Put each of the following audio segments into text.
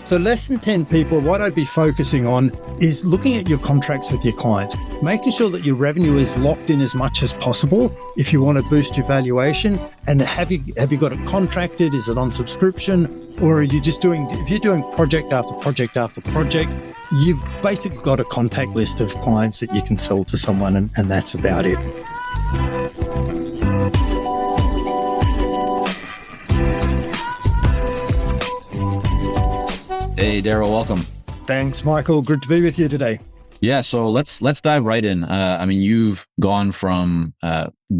So less than 10 people, what I'd be focusing on is looking at your contracts with your clients, making sure that your revenue is locked in as much as possible if you want to boost your valuation. And have you got it contracted? Is it on subscription? Or are you just if you're doing project after project after project, you've basically got a contact list of clients that you can sell to someone, and that's about it. Hey, Darryl, welcome. Thanks, Michael. Good to be with you today. Yeah, so let's dive right in. You've gone from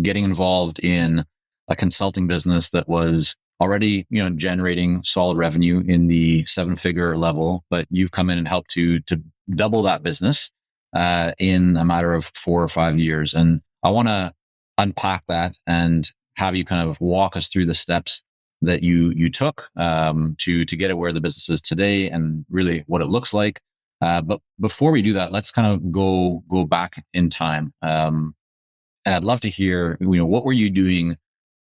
getting involved in a consulting business that was already, generating solid revenue in the 7-figure level, but you've come in and helped to double that business in a matter of 4 or 5 years. And I want to unpack that and have you kind of walk us through the steps that you took to get it where the business is today and really what it looks like. But before we do that, let's kind of go back in time. And I'd love to hear, what were you doing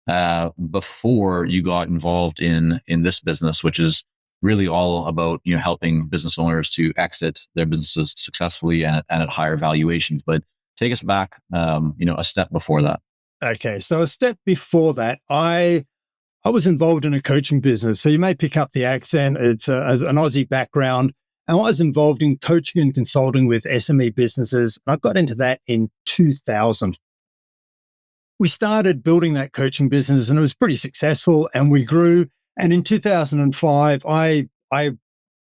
before you got involved in this business, which is really all about, helping business owners to exit their businesses successfully and at higher valuations. But take us back, a step before that. Okay. So a step before that, I was involved in a coaching business. So you may pick up the accent. It's an Aussie background. And I was involved in coaching and consulting with SME businesses. I got into that in 2000. We started building that coaching business and it was pretty successful and we grew. And in 2005, I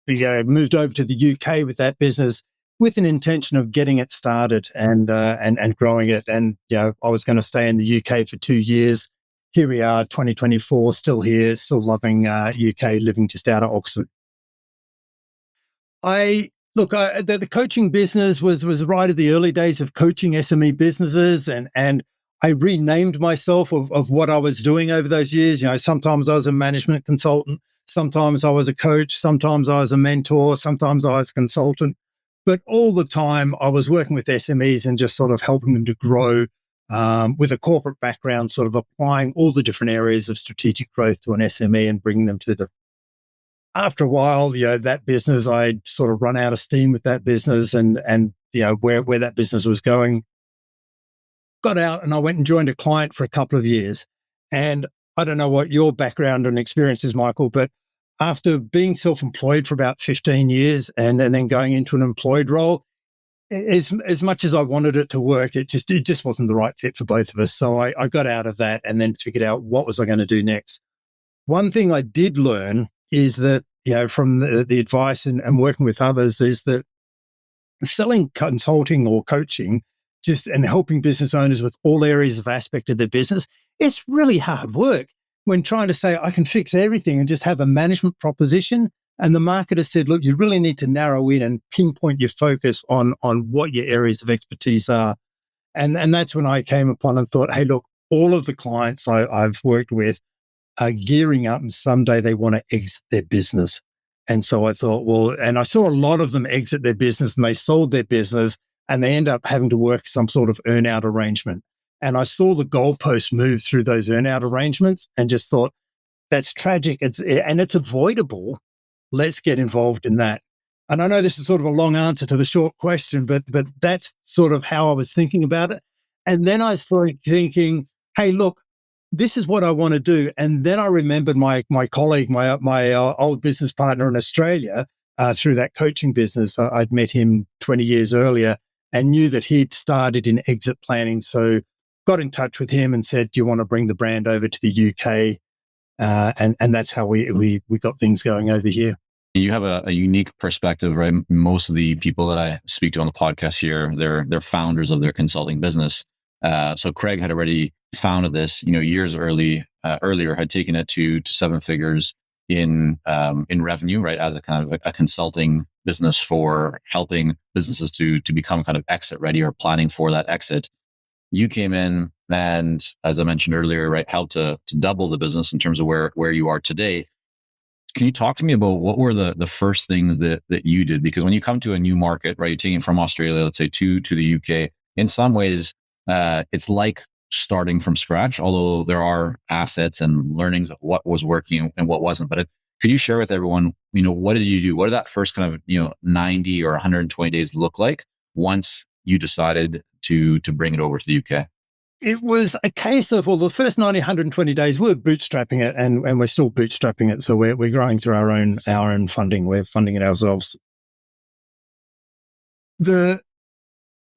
moved over to the UK with that business with an intention of getting it started and growing it. And, I was going to stay in the UK for 2 years. Here we are, 2024, still here, still loving UK, living just out of Oxford. The coaching business was right at the early days of coaching SME businesses, and I renamed myself of what I was doing over those years. Sometimes I was a management consultant, sometimes I was a coach, sometimes I was a mentor, sometimes I was a consultant, but all the time I was working with SMEs and just sort of helping them to grow. With a corporate background, sort of applying all the different areas of strategic growth to an SME and bringing them to them. After a while, that business, I'd sort of run out of steam with that business and where that business was going. Got out and I went and joined a client for a couple of years. And I don't know what your background and experience is, Michael, but after being self-employed for about 15 years and then going into an employed role, as much as I wanted it to work, it just wasn't the right fit for both of us. So I got out of that and then figured out what was I going to do next. One thing I did learn is that, from the advice and working with others is that selling consulting or coaching and helping business owners with all areas of aspect of their business, it's really hard work when trying to say, I can fix everything and just have a management proposition. And the market has said, look, you really need to narrow in and pinpoint your focus on what your areas of expertise are. And that's when I came upon and thought, hey, look, all of the clients I've worked with are gearing up and someday they want to exit their business. And so I thought, and I saw a lot of them exit their business and they sold their business and they end up having to work some sort of earnout arrangement. And I saw the goalposts move through those earnout arrangements and just thought, that's tragic. It's avoidable. Let's get involved in that. And I know this is sort of a long answer to the short question, but that's sort of how I was thinking about it. And then I started thinking, hey, look, this is what I want to do. And then I remembered my colleague, my old business partner in Australia through that coaching business. I'd met him 20 years earlier and knew that he'd started in exit planning. So got in touch with him and said, do you want to bring the brand over to the UK? And that's how we got things going over here. You have a unique perspective, right? Most of the people that I speak to on the podcast here, they're founders of their consulting business. So Craig had already founded this, years earlier, had taken it to 7 figures in revenue, right? As a kind of a consulting business for helping businesses to become kind of exit ready or planning for that exit. You came in and, as I mentioned earlier, right, helped to double the business in terms of where you are today. Can you talk to me about what were the first things that you did? Because when you come to a new market, right, you're taking from Australia, let's say to the UK, in some ways, it's like starting from scratch, although there are assets and learnings of what was working and what wasn't. But Could you share with everyone, what did you do? What did that first kind of, 90 or 120 days look like once you decided to bring it over to the UK? It was a case of, well, the first 90, 120 days, we were bootstrapping it and we're still bootstrapping it. So we're growing through our own funding. We're funding it ourselves. The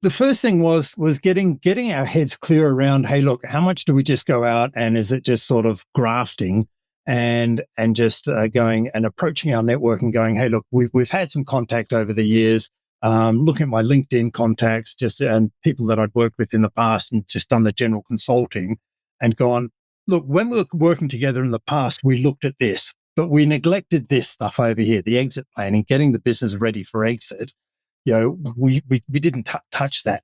first thing was getting our heads clear around, hey, look, how much do we just go out and is it just sort of grafting and just going and approaching our network and going, hey, look, we've had some contact over the years. Looking at my LinkedIn contacts, and people that I'd worked with in the past and just done the general consulting and gone, look, when we were working together in the past, we looked at this, but we neglected this stuff over here, the exit planning, getting the business ready for exit. We didn't touch that.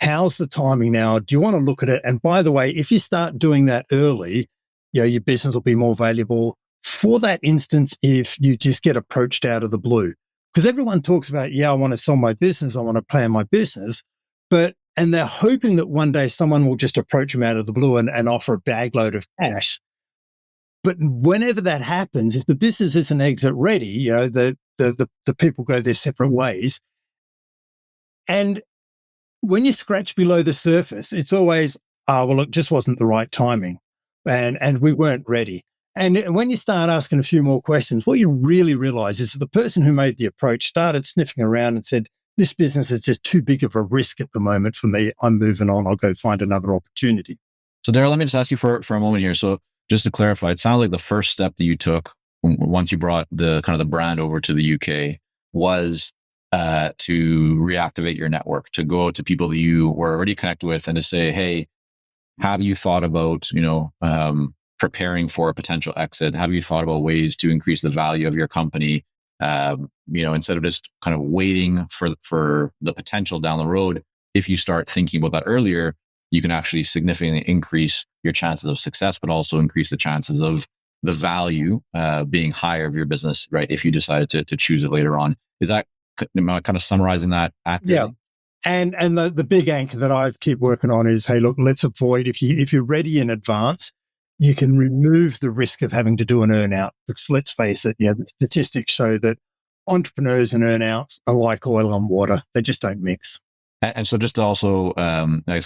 How's the timing now? Do you want to look at it? And by the way, if you start doing that early, your business will be more valuable. For that instance, if you just get approached out of the blue, because everyone talks about, I want to sell my business, I want to plan my business, and they're hoping that one day someone will just approach them out of the blue and offer a bag load of cash. But whenever that happens, if the business isn't exit ready, the people go their separate ways. And when you scratch below the surface, it's always, well, it just wasn't the right timing and we weren't ready. And when you start asking a few more questions, what you really realize is that the person who made the approach started sniffing around and said, this business is just too big of a risk at the moment for me. I'm moving on. I'll go find another opportunity. So Darryl, let me just ask you for a moment here. So just to clarify, it sounds like the first step that you took once you brought the kind of the brand over to the UK was to reactivate your network, to go out to people that you were already connected with and to say, hey, have you thought about, preparing for a potential exit? Have you thought about ways to increase the value of your company? Instead of just kind of waiting for the potential down the road, if you start thinking about that earlier, you can actually significantly increase your chances of success, but also increase the chances of the value being higher of your business, right? If you decided to choose it later on. Am I kind of summarizing that accurately? Yeah. And the big anchor that I keep working on is, hey, look, let's avoid, if you're ready in advance, you can remove the risk of having to do an earnout. Because let's face it, the statistics show that entrepreneurs and earnouts are like oil and water. They just don't mix. And so just to also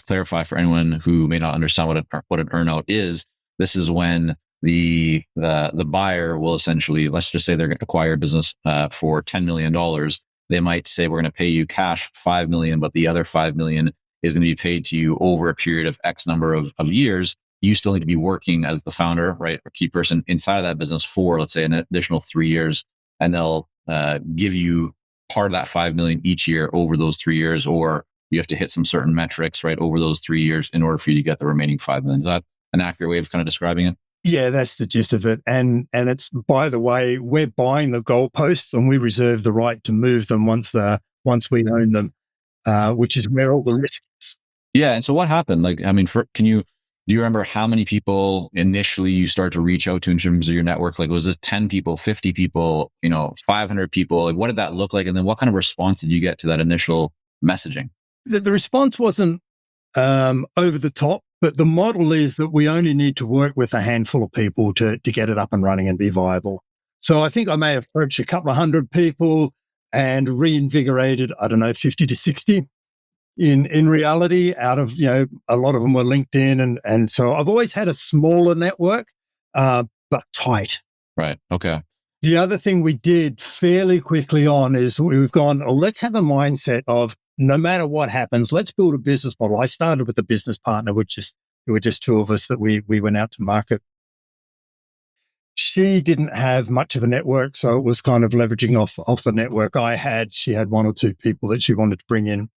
clarify for anyone who may not understand what an earnout is, this is when the buyer will essentially, let's just say they're going to acquire a business for $10 million. They might say, we're going to pay you cash $5 million, but the other $5 million is going to be paid to you over a period of X number of years. You still need to be working as the founder, right, or key person inside of that business for, let's say, an additional 3 years, and they'll give you part of that $5 million each year over those 3 years, or you have to hit some certain metrics, right, over those 3 years in order for you to get the remaining $5 million. Is that an accurate way of kind of describing it? Yeah, that's the gist of it. And it's, by the way, we're buying the goalposts and we reserve the right to move them once we own them, which is where all the risk is. Yeah. And so what happened? Do you remember how many people initially you started to reach out to in terms of your network? Like, was it 10 people, 50 people, 500 people? Like, what did that look like? And then what kind of response did you get to that initial messaging? The response wasn't over the top, but the model is that we only need to work with a handful of people to get it up and running and be viable. So I think I may have approached a couple of hundred people and reinvigorated, 50 to 60. In reality, out of, a lot of them were LinkedIn. And so I've always had a smaller network, but tight. Right. Okay. The other thing we did fairly quickly on is we've gone, let's have a mindset of no matter what happens, let's build a business model. I started with a business partner, there were just two of us that we went out to market. She didn't have much of a network, so it was kind of leveraging off the network I had. She had one or two people that she wanted to bring in.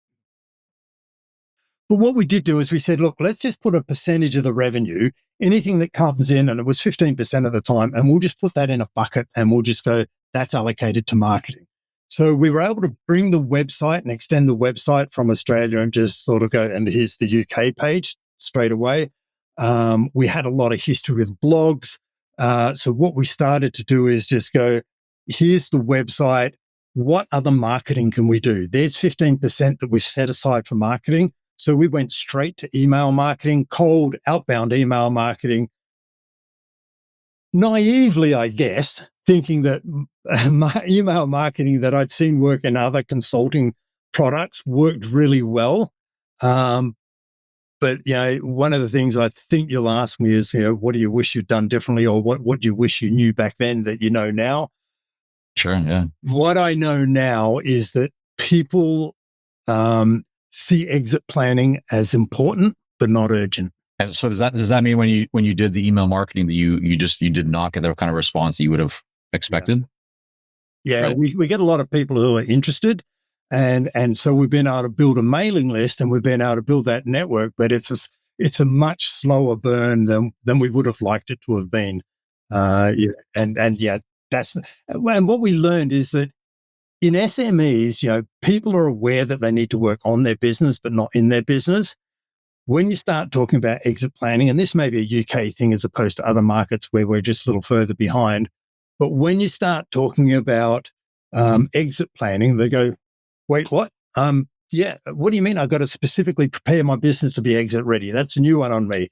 But what we did do is we said, look, let's just put a percentage of the revenue, anything that comes in, and it was 15% of the time, and we'll just put that in a bucket and we'll just go, that's allocated to marketing. So we were able to bring the website and extend the website from Australia and just sort of go, and here's the UK page straight away. We had a lot of history with blogs. So what we started to do is just go, here's the website. What other marketing can we do? There's 15% that we've set aside for marketing. So we went straight to email marketing, cold outbound email marketing. Naively, I guess, thinking that my email marketing that I'd seen work in other consulting products worked really well. But one of the things I think you'll ask me is, what do you wish you'd done differently, or what do you wish you knew back then that you know now? Sure, yeah. What I know now is that people see exit planning as important but not urgent. And so does that mean when you did the email marketing that you did not get the kind of response that you would have expected? Yeah, Right. we get a lot of people who are interested, and so we've been able to build a mailing list and we've been able to build that network, but it's a much slower burn than we would have liked it to have been. Yeah, and yeah, and what we learned is that in SMEs, people are aware that they need to work on their business but not in their business. When you start talking about exit planning, and this may be a UK thing as opposed to other markets where we're just a little further behind, but when you start talking about exit planning, they go, wait, what? Yeah, what do you mean? I've got to specifically prepare my business to be exit ready. That's a new one on me.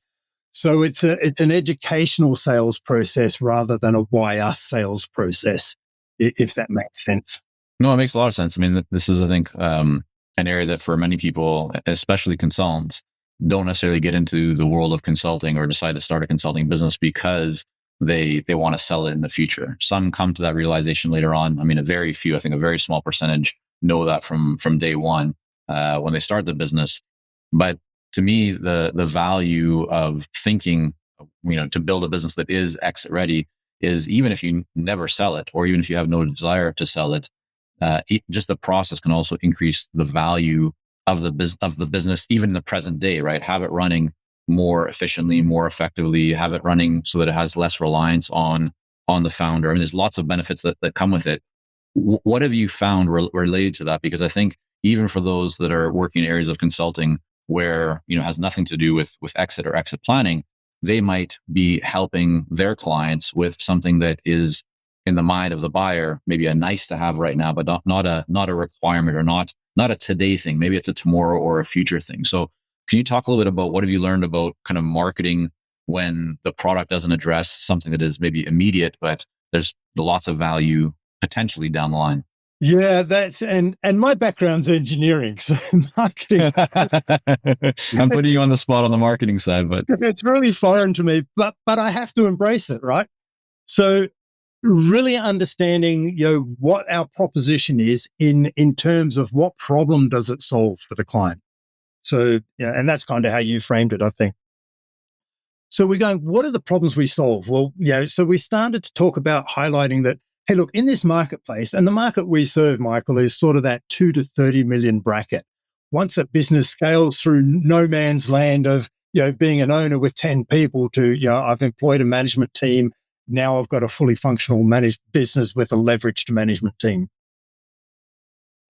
So it's an educational sales process rather than a why us sales process, if that makes sense. No, it makes a lot of sense. I mean, this is, I think, an area that for many people, especially consultants, don't necessarily get into the world of consulting or decide to start a consulting business because they want to sell it in the future. Some come to that realization later on. I mean, a very few, I think a very small percentage know that from day one when they start the business. But to me, the value of thinking, to build a business that is exit ready is even if you never sell it, or even if you have no desire to sell it, just the process can also increase the value of the business, even in the present day, right? Have it running more efficiently, more effectively, have it running so that it has less reliance on the founder. I mean, there's lots of benefits that come with it. What have you found related to that? Because I think even for those that are working in areas of consulting where, has nothing to do with exit or exit planning, they might be helping their clients with something that is in the mind of the buyer, maybe a nice to have right now, but not a requirement, or not a today thing. Maybe it's a tomorrow or a future thing. So can you talk a little bit about what have you learned about kind of marketing when the product doesn't address something that is maybe immediate, but there's lots of value potentially down the line? Yeah, and my background's engineering, so marketing. I'm putting you on the spot on the marketing side, but it's really foreign to me, but I have to embrace it, right? So really understanding, what our proposition is in terms of what problem does it solve for the client. So, and that's kind of how you framed it, I think. So we're going, what are the problems we solve? Well, so we started to talk about highlighting that, hey, look, in this marketplace, and the market we serve, Michael, is sort of that 2 to 30 million bracket. Once a business scales through no man's land of, being an owner with 10 people to, I've employed a management team. Now I've got a fully functional managed business with a leveraged management team.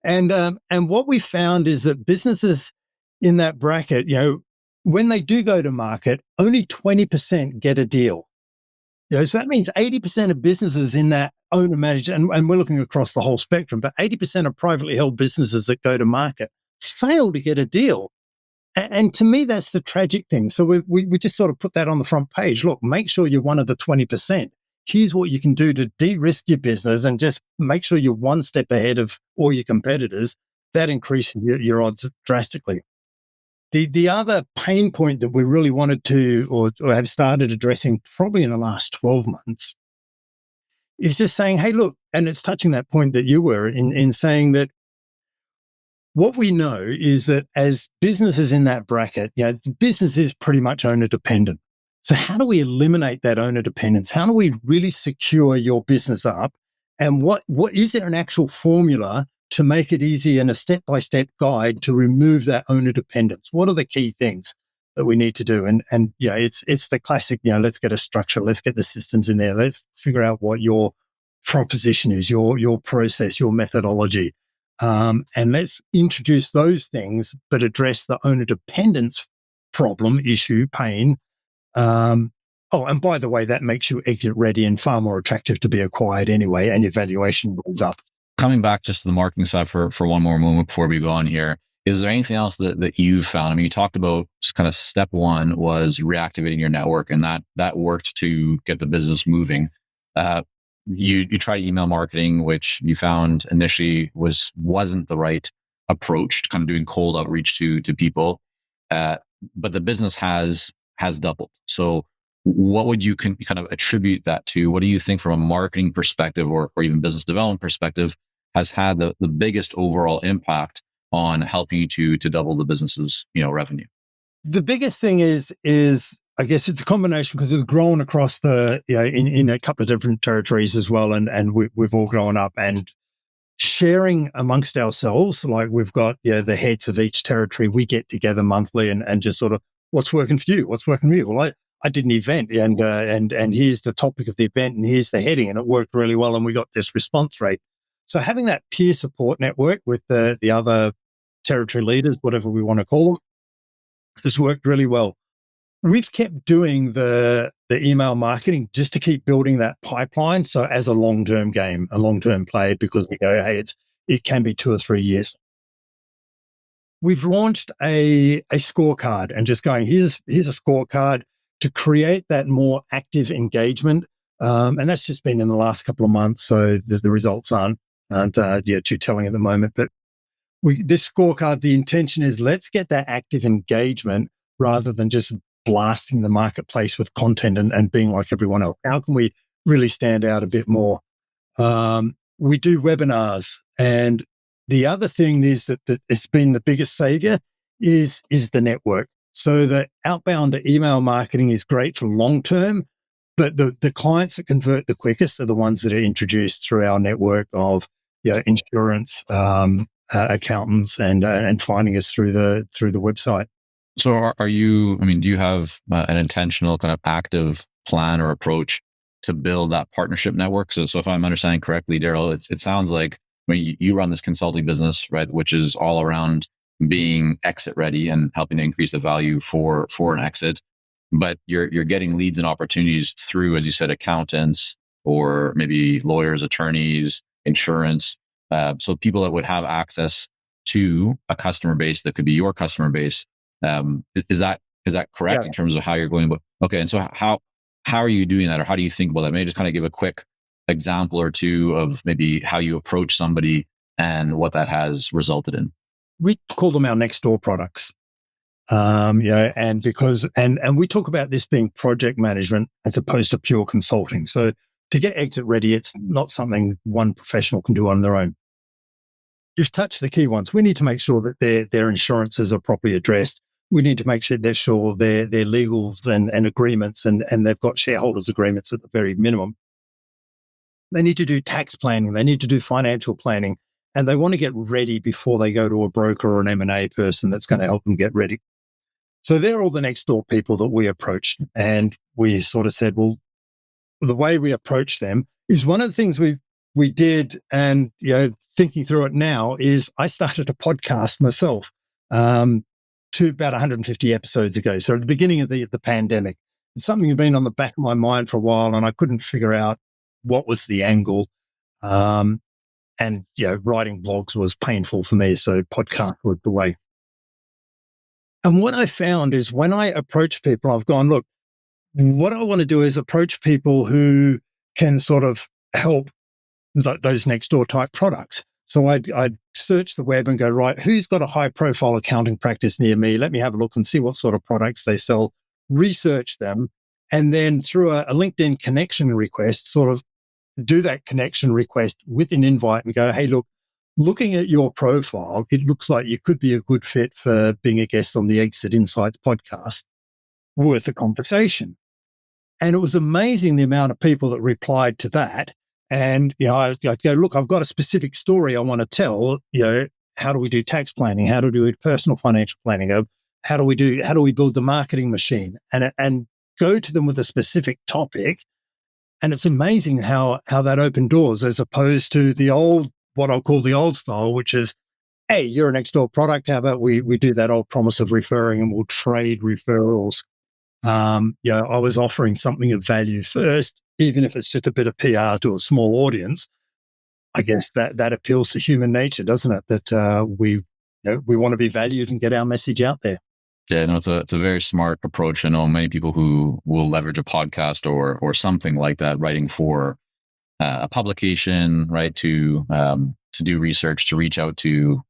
And what we found is that businesses in that bracket, when they do go to market, only 20% get a deal. So that means 80% of businesses in that owner managed, and we're looking across the whole spectrum, but 80% of privately held businesses that go to market fail to get a deal. And to me, that's the tragic thing. So we just sort of put that on the front page. Look, make sure you're one of the 20%. Here's what you can do to de-risk your business and just make sure you're one step ahead of all your competitors. That increases your odds drastically. The other pain point that we really wanted to or have started addressing probably in the last 12 months is just saying, hey, look, and it's touching that point that you were in saying that what we know is that as businesses in that bracket, business is pretty much owner dependent. So how do we eliminate that owner dependence? How do we really secure your business up? And what is there an actual formula to make it easy and a step-by-step guide to remove that owner dependence? What are the key things that we need to do? And it's the classic, let's get a structure, let's get the systems in there, let's figure out what your proposition is, your process, your methodology. And let's introduce those things, but address the owner dependence problem, issue, pain. And by the way, that makes you exit ready and far more attractive to be acquired anyway, and your valuation goes up. Coming back just to the marketing side for one more moment before we go on here, is there anything else that you've found? I mean, you talked about kind of step one was reactivating your network, and that worked to get the business moving. you tried email marketing, which you found initially wasn't the right approach, kind of doing cold outreach to people. But the business has doubled. So what would you kind of attribute that to? What do you think from a marketing perspective or even business development perspective has had the biggest overall impact on helping you to double the business's, revenue? The biggest thing is I guess it's a combination because it's grown across in a couple of different territories as well. And we've all grown up and sharing amongst ourselves. Like we've got, the heads of each territory. We get together monthly and just sort of, what's working for you? What's working for you? Well, I did an event and here's the topic of the event and here's the heading, and it worked really well. And we got this response rate. So having that peer support network with the other territory leaders, whatever we want to call them, has worked really well. We've kept doing the email marketing just to keep building that pipeline. So as a long-term game, a long-term play, because we go, hey, it can be 2 or 3 years. We've launched a scorecard and just going, here's a scorecard to create that more active engagement. And that's just been in the last couple of months. So the results aren't too telling at the moment. But this scorecard, the intention is let's get that active engagement rather than just blasting the marketplace with content and being like everyone else. How can we really stand out a bit more? We do webinars, and the other thing is that it's been the biggest savior is the network. So the outbound email marketing is great for long term, but the clients that convert the quickest are the ones that are introduced through our network of insurance, accountants, and finding us through the website. So are you, do you have an intentional kind of active plan or approach to build that partnership network? So if I'm understanding correctly, Darryl, it sounds like when you run this consulting business, right, which is all around being exit ready and helping to increase the value for an exit, but you're getting leads and opportunities through, as you said, accountants or maybe lawyers, attorneys, insurance. So people that would have access to a customer base that could be your customer base. Is that correct in terms of how you're going about? Okay. And so how are you doing that, or how do you think about that? Maybe just kind of give a quick example or two of maybe how you approach somebody and what that has resulted in. We call them our next door products. And because we talk about this being project management as opposed to pure consulting. So to get exit ready, it's not something one professional can do on their own. You've touched the key ones. We need to make sure that their insurances are properly addressed. We need to make sure their legals and agreements and they've got shareholders agreements at the very minimum. They need to do tax planning. They need to do financial planning, and they want to get ready before they go to a broker or an M&A person that's going to help them get ready. So they're all the next door people that we approached, and we sort of said, well, the way we approach them is one of the things we did, and thinking through it now is I started a podcast myself to about 150 episodes ago. So at the beginning of the pandemic, it's something that's been on the back of my mind for a while, and I couldn't figure out what was the angle. And writing blogs was painful for me, so podcast was the way. And what I found is when I approach people, I've gone, look, what I want to do is approach people who can sort of help those next door type products. So I'd search the web and go, right, who's got a high profile accounting practice near me? Let me have a look and see what sort of products they sell, research them, and then through a LinkedIn connection request, sort of do that connection request with an invite and go, hey, look, looking at your profile, it looks like you could be a good fit for being a guest on the Exit Insights podcast. Worth a conversation. And it was amazing the amount of people that replied to that. And, I'd go, look, I've got a specific story I want to tell. How do we do tax planning? How do we do personal financial planning? How do we build the marketing machine? And go to them with a specific topic. And it's amazing how that opened doors as opposed to the old, what I'll call the old style, which is, hey, you're a next door product. How about we do that old promise of referring and we'll trade referrals. I was offering something of value first, even if it's just a bit of PR to a small audience. I guess that appeals to human nature, doesn't it? That we want to be valued and get our message out there. Yeah, no, it's a very smart approach. I know many people who will leverage a podcast or something like that, writing for a publication, right? To do research, to reach out to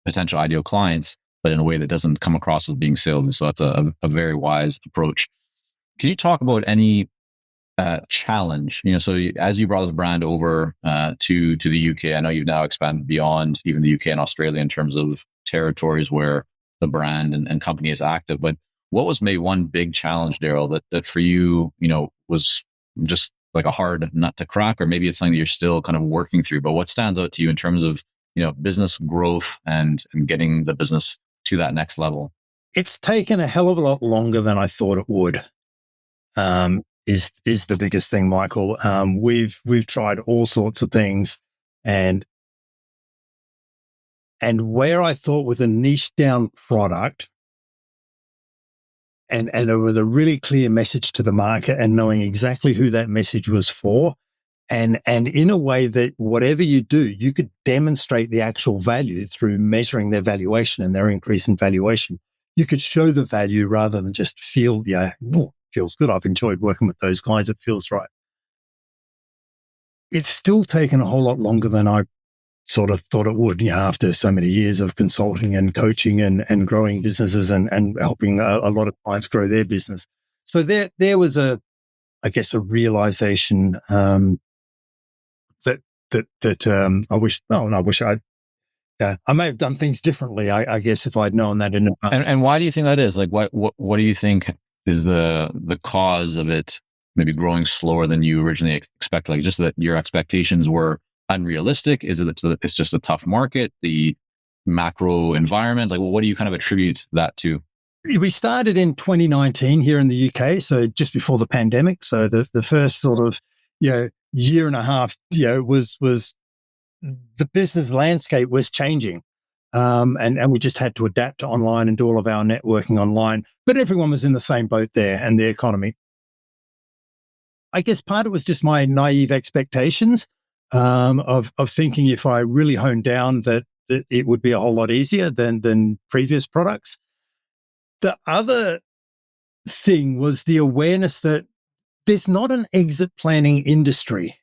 potential ideal clients, but in a way that doesn't come across as being salesy. So that's a very wise approach. Can you talk about any challenge? So as you brought this brand over to the UK, I know you've now expanded beyond even the UK and Australia in terms of territories where the brand and company is active. But what was maybe one big challenge, Darryl, that for you, was just like a hard nut to crack, or maybe it's something that you're still kind of working through? But what stands out to you in terms of business growth and getting the business to that next level? It's taken a hell of a lot longer than I thought it would. Is the biggest thing, Michael. We've tried all sorts of things, and where I thought with a niche down product and with a really clear message to the market and knowing exactly who that message was for, and in a way that whatever you do, you could demonstrate the actual value through measuring their valuation and their increase in valuation. You could show the value rather than just feel, feels good. I've enjoyed working with those guys. It feels right. It's still taken a whole lot longer than I sort of thought it would, after so many years of consulting and coaching and growing businesses and helping a lot of clients grow their business. So there was a realization that I may have done things differently. I guess if I'd known that in advance. And why do you think that is? Like, what do you think is the cause of it maybe growing slower than you originally expected? Like, just that your expectations were unrealistic? Is it it's just a tough market, the macro environment? Like, what do you kind of attribute that to? We started in 2019 here in the UK, so just before the pandemic. So the first sort of year and a half was the business landscape was changing. And we just had to adapt to online and do all of our networking online. But everyone was in the same boat there, and the economy. I guess part of it was just my naive expectations of thinking if I really honed down that it would be a whole lot easier than previous products. The other thing was the awareness that there's not an exit planning industry.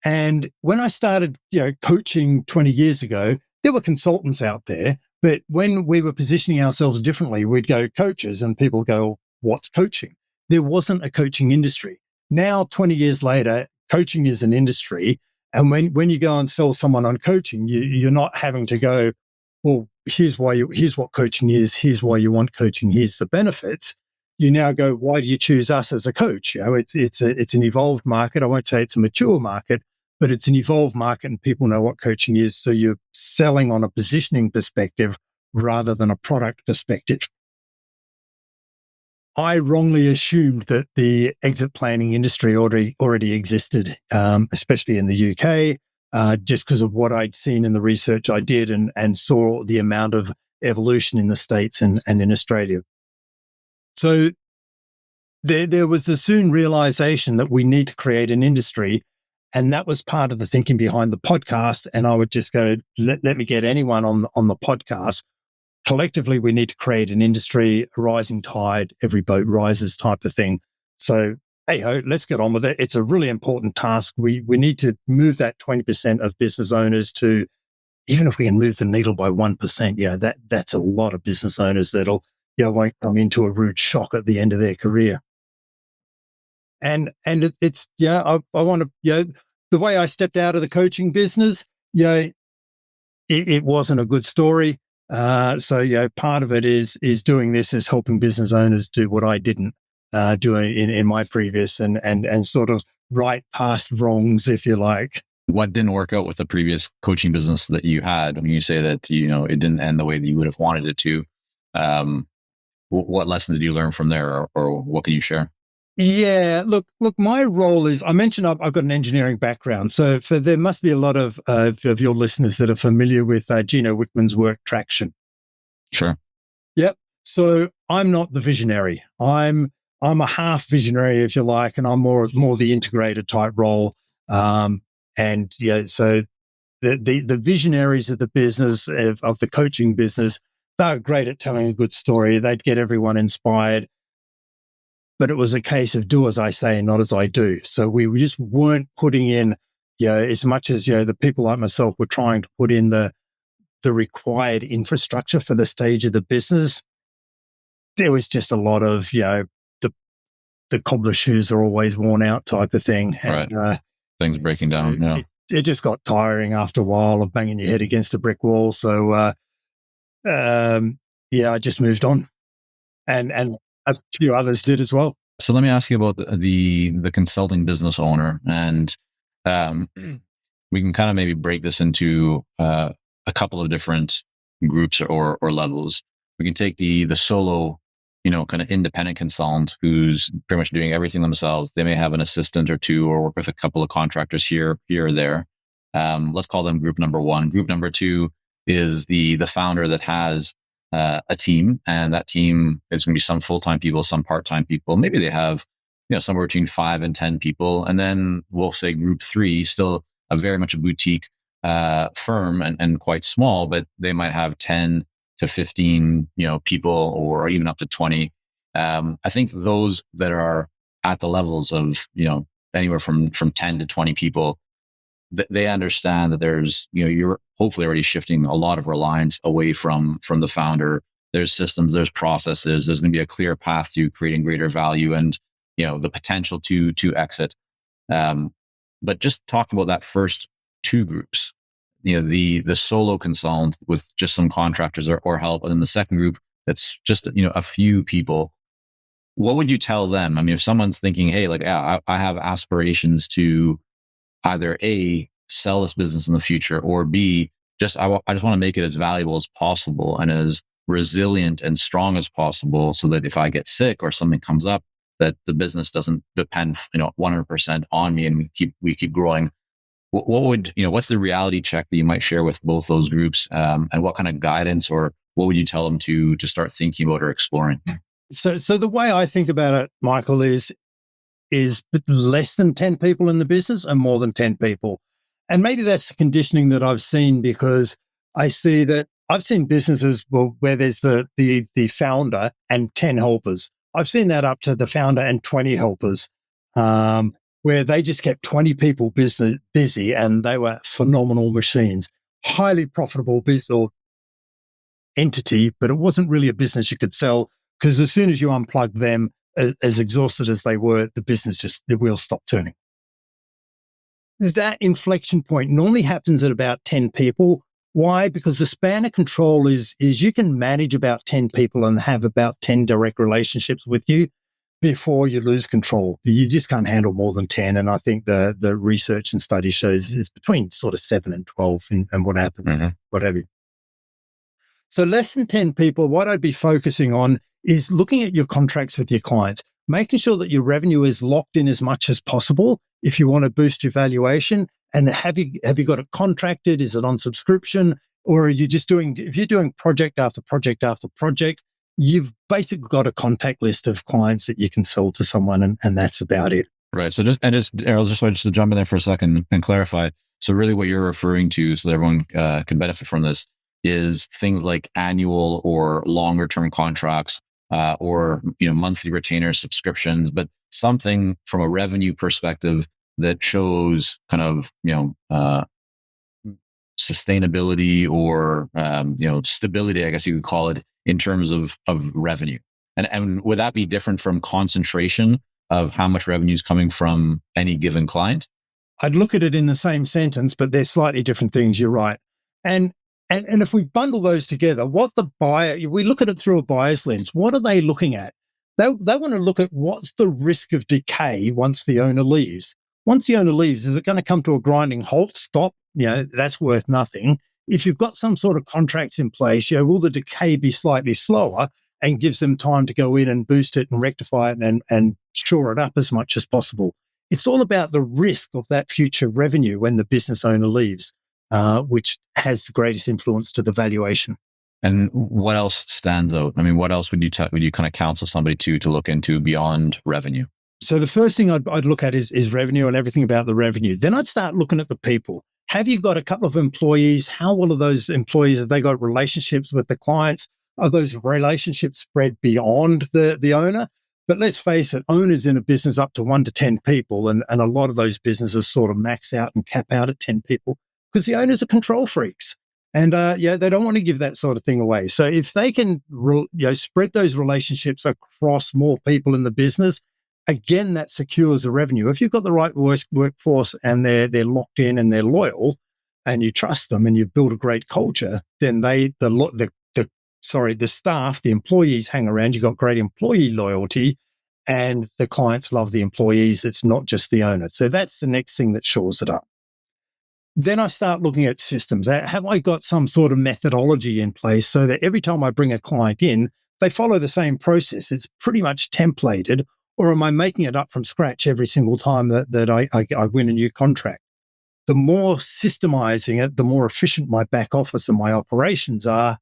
And when I started, coaching 20 years ago, there were consultants out there, but when we were positioning ourselves differently, we'd go coaches and people go, what's coaching? There wasn't a coaching industry. Now, 20 years later, coaching is an industry. And when you go and sell someone on coaching, you're not having to go, well, here's what coaching is. Here's why you want coaching. Here's the benefits. You now go, why do you choose us as a coach? It's an evolved market. I won't say it's a mature market, but it's an evolved market and people know what coaching is. So you're selling on a positioning perspective rather than a product perspective. I wrongly assumed that the exit planning industry already existed, especially in the UK, just because of what I'd seen in the research I did and saw the amount of evolution in the States and in Australia. So there was the soon realization that we need to create an industry. And that was part of the thinking behind the podcast. And I would just go, let me get anyone on the podcast. Collectively, we need to create an industry, a rising tide, every boat rises type of thing. So, hey ho, let's get on with it. It's a really important task. We need to move that 20% of business owners to, even if we can move the needle by 1%, that's a lot of business owners that'll, won't come into a rude shock at the end of their career. And it's, I want to, the way I stepped out of the coaching business, it wasn't a good story. So part of it is doing this is helping business owners do what I didn't do in my previous and sort of right past wrongs, if you like. What didn't work out with the previous coaching business that you had? When you say that, it didn't end the way that you would have wanted it to, what lessons did you learn from there, or what can you share? Yeah, look, my role is, I mentioned I've got an engineering background. So there must be a lot of your listeners that are familiar with Gino Wickman's work, Traction. Sure. Yep. So I'm not the visionary. I'm a half visionary, if you like, and I'm more the integrated type role. So the visionaries of the business, of the coaching business, they're great at telling a good story. They'd get everyone inspired. But it was a case of do as I say and not as I do. So we just weren't putting in as much as, the people like myself were trying to put in the required infrastructure for the stage of the business, there was just a lot of, the cobbler shoes are always worn out type of thing. Right. And, things breaking down. Yeah. It just got tiring after a while of banging your head against a brick wall. So, I just moved on, and a few others did as well. So let me ask you about the consulting business owner, and we can kind of maybe break this into a couple of different groups or levels. We can take the solo, kind of independent consultant who's pretty much doing everything themselves. They may have an assistant or two, or work with a couple of contractors here or there. Let's call them group number one. Group number two is the founder that has a team, and that team is going to be some full-time people, some part-time people. Maybe they have, somewhere between 5 and 10 people. And then we'll say group three, still a very much a boutique firm and quite small, but they might have 10 to 15, people, or even up to 20. I think those that are at the levels of, anywhere from 10 to 20 people, they understand that there's, you're hopefully already shifting a lot of reliance away from the founder. There's systems, there's processes, there's going to be a clear path to creating greater value and, the potential to exit. But just talking about that first two groups, the solo consultant with just some contractors or help, and then the second group that's just, a few people. What would you tell them? I mean, if someone's thinking, hey, I have aspirations to either A, sell this business in the future, or B, I just want to make it as valuable as possible and as resilient and strong as possible, so that if I get sick or something comes up, that the business doesn't depend, 100% on me, and we keep growing. What would, what's the reality check that you might share with both those groups, and what kind of guidance, or what would you tell them to start thinking about or exploring? So the way I think about it, Michael, is less than 10 people in the business and more than 10 people. And maybe that's the conditioning that I've seen, because I see that I've seen businesses where there's the founder and 10 helpers. I've seen that up to the founder and 20 helpers, where they just kept 20 people busy, and they were phenomenal machines, highly profitable business or entity, but it wasn't really a business you could sell, because as soon as you unplug them, as exhausted as they were, the business the wheels stopped turning. That inflection point normally happens at about 10 people. Why? Because the span of control is you can manage about 10 people and have about 10 direct relationships with you before you lose control. You just can't handle more than 10. And I think the research and study shows it's between sort of 7 and 12 and what happens, what have you. So less than 10 people, what I'd be focusing on is looking at your contracts with your clients, making sure that your revenue is locked in as much as possible if you want to boost your valuation. And have you got it contracted? Is it on subscription? Or are you just if you're doing project after project after project, you've basically got a contact list of clients that you can sell to someone, and that's about it. Right. So Darryl, just to jump in there for a second and clarify. So really what you're referring to, so that everyone can benefit from this, is things like annual or longer term contracts, or monthly retainer subscriptions, but something from a revenue perspective that shows kind of sustainability or stability, I guess you could call it, in terms of revenue. And would that be different from concentration of how much revenue is coming from any given client? I'd look at it in the same sentence, but they're slightly different things. You're right. And if we bundle those together, what the buyer, we look at it through a buyer's lens. What are they looking at? They want to look at what's the risk of decay once the owner leaves. Once the owner leaves, is it going to come to a grinding halt? Stop. That's worth nothing. If you've got some sort of contracts in place, will the decay be slightly slower and gives them time to go in and boost it and rectify it and shore it up as much as possible? It's all about the risk of that future revenue when the business owner leaves, which has the greatest influence to the valuation. And what else stands out? I mean, what else would you kind of counsel somebody to look into beyond revenue? So the first thing I'd look at is revenue and everything about the revenue. Then I'd start looking at the people. Have you got a couple of employees? How well are those employees? Have they got relationships with the clients? Are those relationships spread beyond the owner? But let's face it, owners in a business up to 1 to 10 people, and a lot of those businesses sort of max out and cap out at 10 people because the owners are control freaks. And they don't want to give that sort of thing away. So if they can spread those relationships across more people in the business, again, that secures the revenue. If you've got the right workforce and they're locked in and they're loyal and you trust them and you've built a great culture, then the staff, the employees hang around. You've got great employee loyalty and the clients love the employees. It's not just the owner. So that's the next thing that shores it up. Then I start looking at systems. Have I got some sort of methodology in place so that every time I bring a client in, they follow the same process? It's pretty much templated, or am I making it up from scratch every single time that I win a new contract? The more systemizing it, the more efficient my back office and my operations are,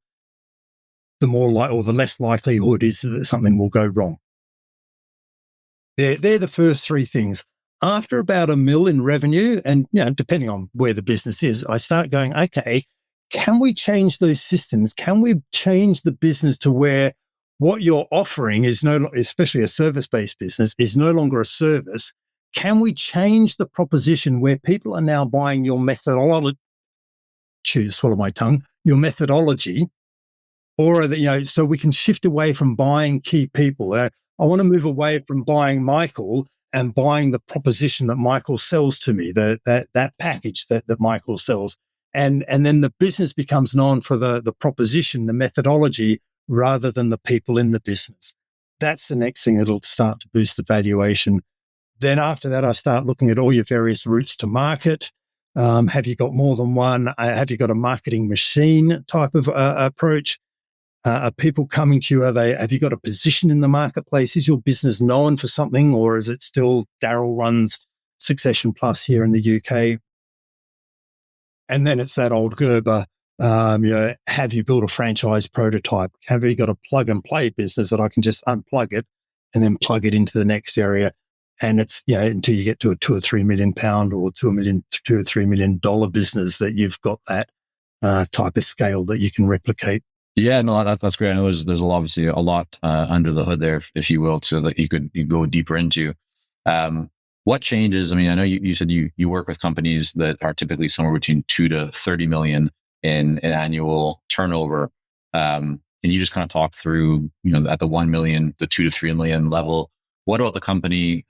the less likelihood is that something will go wrong. They're the first three things. After about $1 million in revenue, and depending on where the business is, I start going, okay, can we change those systems? Can we change the business to where what you're offering is especially a service-based business, is no longer a service? Can we change the proposition where people are now buying your methodology? Swallow my tongue. Your methodology, or so we can shift away from buying key people. I want to move away from buying Michael and buying the proposition that Michael sells to me, that package that Michael sells. And then the business becomes known for the proposition, the methodology, rather than the people in the business. That's the next thing that'll start to boost the valuation. Then after that, I start looking at all your various routes to market. Have you got more than one? Have you got a marketing machine type of approach? Are people coming to you? Have you got a position in the marketplace? Is your business known for something, or is it still Darryl runs Succession Plus here in the UK? And then it's that old Gerber, have you built a franchise prototype? Have you got a plug and play business that I can just unplug it and then plug it into the next area? And it's, until you get to a £2 or £3 million or $2 or $3 million business that you've got that type of scale that you can replicate. Yeah, no, that's great. I know there's obviously a lot under the hood there, if you will, so that you go deeper into. What changes? I mean, I know you said you work with companies that are typically somewhere between 2 to 30 million in annual turnover. And you just kind of talk through, at the 1 million, the 2 to 3 million level. What about the company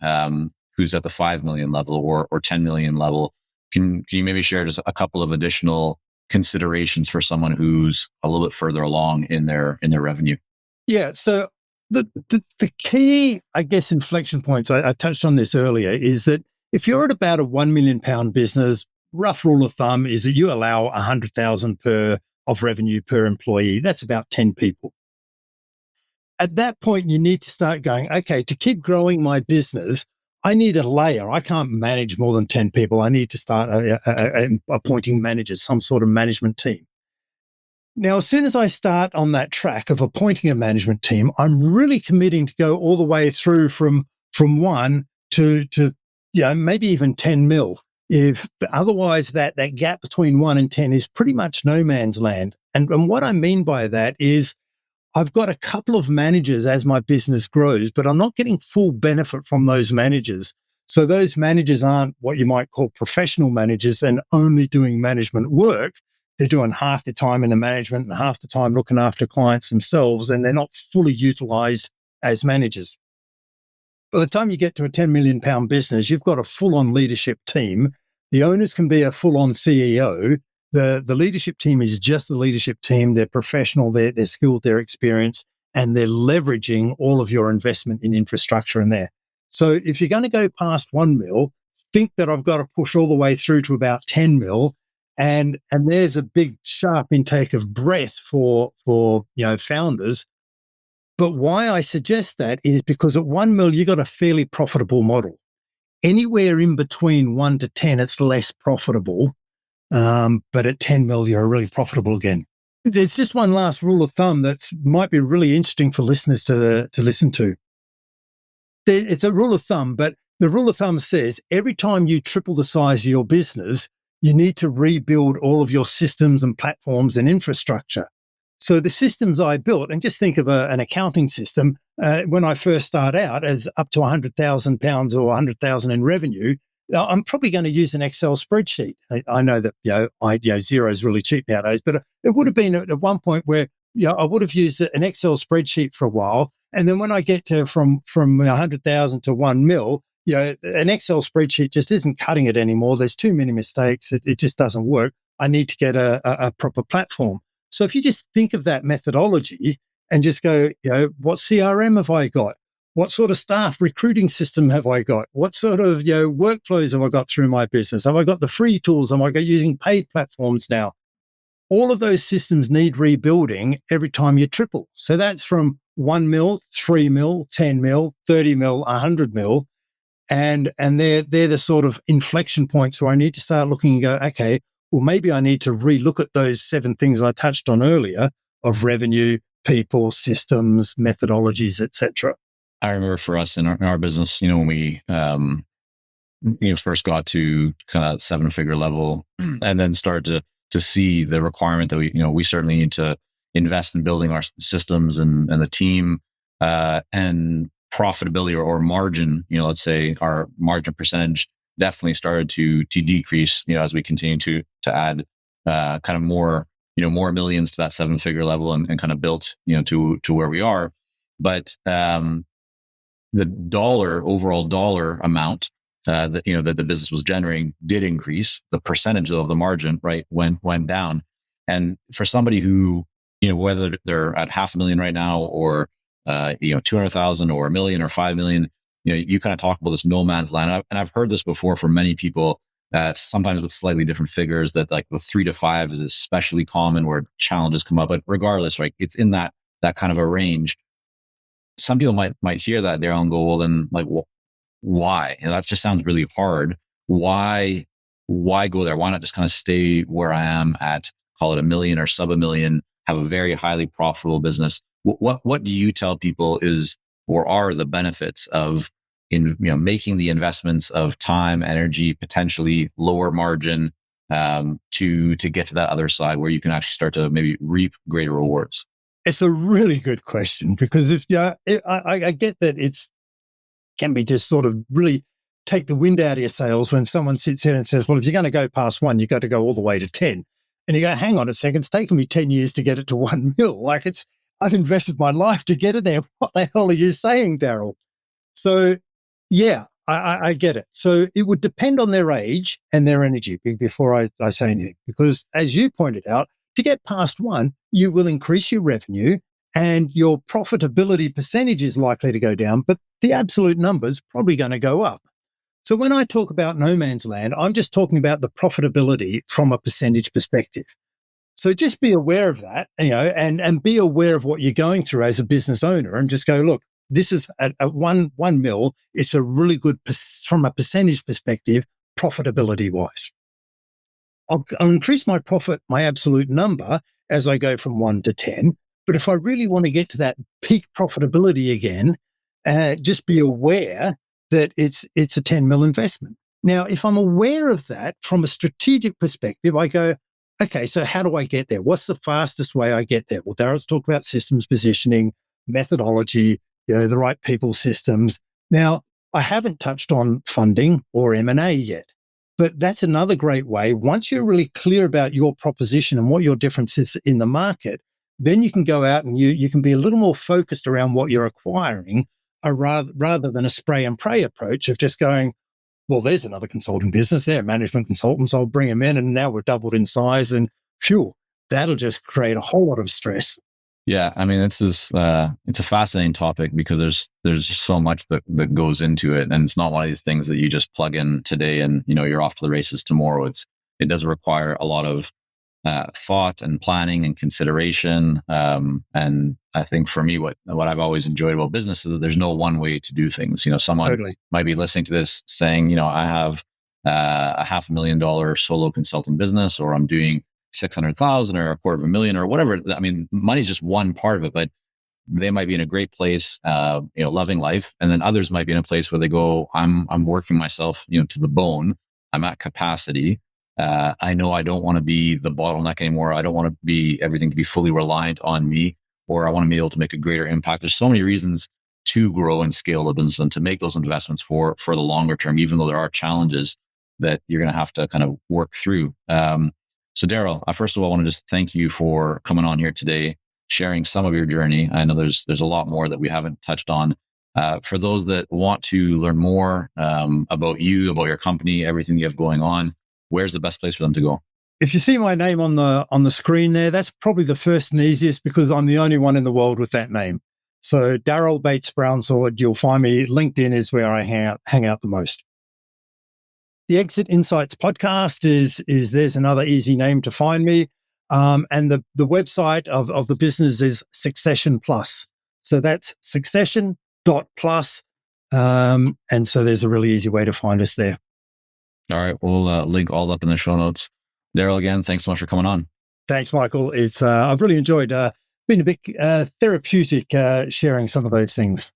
who's at the 5 million level or 10 million level? Can you maybe share just a couple of additional considerations for someone who's a little bit further along in their revenue? Yeah. So the key, I guess, inflection points, I touched on this earlier, is that if you're at about a £1 million business, rough rule of thumb is that you allow 100,000 of revenue per employee. That's about 10 people. At that point, you need to start going, okay, to keep growing my business, I need a layer. I can't manage more than 10 people. I need to start appointing managers, some sort of management team. Now, as soon as I start on that track of appointing a management team, I'm really committing to go all the way through from 1 to maybe even 10 mil. If otherwise that gap between 1 and 10 is pretty much no man's land. And what I mean by that is I've got a couple of managers as my business grows, but I'm not getting full benefit from those managers. So those managers aren't what you might call professional managers and only doing management work. They're doing half the time in the management and half the time looking after clients themselves, and they're not fully utilized as managers. By the time you get to a £10 million business, you've got a full-on leadership team. The owners can be a full-on CEO. The leadership team is just the leadership team. They're professional, they're skilled, they're experienced, and they're leveraging all of your investment in infrastructure in there. So if you're going to go past 1 mil, think that I've got to push all the way through to about 10 mil. And there's a big sharp intake of breath for founders. But why I suggest that is because at 1 mil, you got a fairly profitable model. Anywhere in between 1 to 10, it's less profitable. But at 10 mil, you're really profitable again. There's just one last rule of thumb that might be really interesting for listeners to listen to. It's a rule of thumb, but the rule of thumb says every time you triple the size of your business, you need to rebuild all of your systems and platforms and infrastructure. So the systems I built, and just think of an accounting system, when I first start out as up to £100,000 or 100,000 in revenue, I'm probably going to use an Excel spreadsheet. I know that zero is really cheap nowadays, but it would have been at one point where I would have used an Excel spreadsheet for a while, and then when I get to from 100,000 to 1 mil, an Excel spreadsheet just isn't cutting it anymore. There's too many mistakes. It just doesn't work. I need to get a proper platform. So if you just think of that methodology and just go, what CRM have I got? What sort of staff recruiting system have I got? What sort of, workflows have I got through my business? Have I got the free tools? Am I using paid platforms now? All of those systems need rebuilding every time you triple. So that's from 1 mil, 3 mil, 10 mil, 30 mil, 100 mil. And they're the sort of inflection points where I need to start looking and go, okay, well, maybe I need to relook at those 7 things I touched on earlier of revenue, people, systems, methodologies, etc. I remember for us in our business, when we first got to kind of 7-figure level, and then started to see the requirement that we certainly need to invest in building our systems and the team and profitability or margin. Let's say our margin percentage definitely started to decrease. As we continue to add kind of more millions to that 7-figure level and kind of built to where we are, but the overall dollar amount that the business was generating did increase. The percentage of the margin, right, went down. And for somebody who, whether they're at 500,000 right now or 200,000 or 1 million or 5 million, you kind of talk about this no man's land. And I've heard this before from many people, sometimes with slightly different figures, that like the 3 to 5 is especially common where challenges come up. But regardless, right, it's in that kind of a range. Some people might hear that, Darryl, and go, well, then like, why? That just sounds really hard. Why go there? Why not just kind of stay where I am at, call it 1 million or sub 1 million, have a very highly profitable business? What do you tell people is or are the benefits of making the investments of time, energy, potentially lower margin to get to that other side where you can actually start to maybe reap greater rewards? It's a really good question, because I get that can be just sort of really take the wind out of your sails when someone sits here and says, well, if you're going to go past 1, you've got to go all the way to 10. And you go, hang on a second, it's taken me 10 years to get it to 1 mil. Like I've invested my life to get it there. What the hell are you saying, Darryl? So yeah, I get it. So it would depend on their age and their energy before I say anything, because as you pointed out, to get past 1, you will increase your revenue and your profitability percentage is likely to go down, but the absolute number's probably going to go up. So when I talk about no man's land, I'm just talking about the profitability from a percentage perspective. So just be aware of that, and be aware of what you're going through as a business owner, and just go, look, this is at 1 mil. It's a really good, from a percentage perspective, profitability wise. I'll increase my profit, my absolute number, as I go from 1 to 10. But if I really want to get to that peak profitability again, just be aware that it's a 10 mil investment. Now, if I'm aware of that from a strategic perspective, I go, okay, so how do I get there? What's the fastest way I get there? Well, Darryl's talked about systems positioning, methodology, the right people systems. Now, I haven't touched on funding or M&A yet. But that's another great way. Once you're really clear about your proposition and what your difference is in the market, then you can go out and you can be a little more focused around what you're acquiring, rather than a spray and pray approach of just going, well, there's another consulting business, they're management consultants, I'll bring them in, and now we're doubled in size, and phew, that'll just create a whole lot of stress. Yeah, I mean, it's a fascinating topic because there's just so much that goes into it, and it's not one of these things that you just plug in today and you're off to the races tomorrow. It does require a lot of thought and planning and consideration. And I think for me, what I've always enjoyed about business is that there's no one way to do things. Someone Totally might be listening to this saying, I have a $500,000 solo consulting business, or I'm doing 600,000 or $250,000 or whatever. I mean, money's just one part of it, but they might be in a great place, loving life. And then others might be in a place where they go, I'm working myself, to the bone. I'm at capacity. I know I don't want to be the bottleneck anymore. I don't want to be everything to be fully reliant on me, or I want to be able to make a greater impact. There's so many reasons to grow and scale the business and to make those investments for the longer term, even though there are challenges that you're going to have to kind of work through. So Darryl, first of all, I want to just thank you for coming on here today, sharing some of your journey. I know there's a lot more that we haven't touched on. For those that want to learn more about you, about your company, everything you have going on, where's the best place for them to go? If you see my name on the screen there, that's probably the first and easiest because I'm the only one in the world with that name. So Darryl Bates-Brownsword, you'll find me. LinkedIn is where I hang out the most. The Exit Insights podcast is there's another easy name to find me. And the website of the business is Succession Plus. So that's succession.plus. And so there's a really easy way to find us there. All right. We'll link all up in the show notes. Darryl, again, thanks so much for coming on. Thanks, Michael. It's I've really enjoyed been a bit therapeutic sharing some of those things.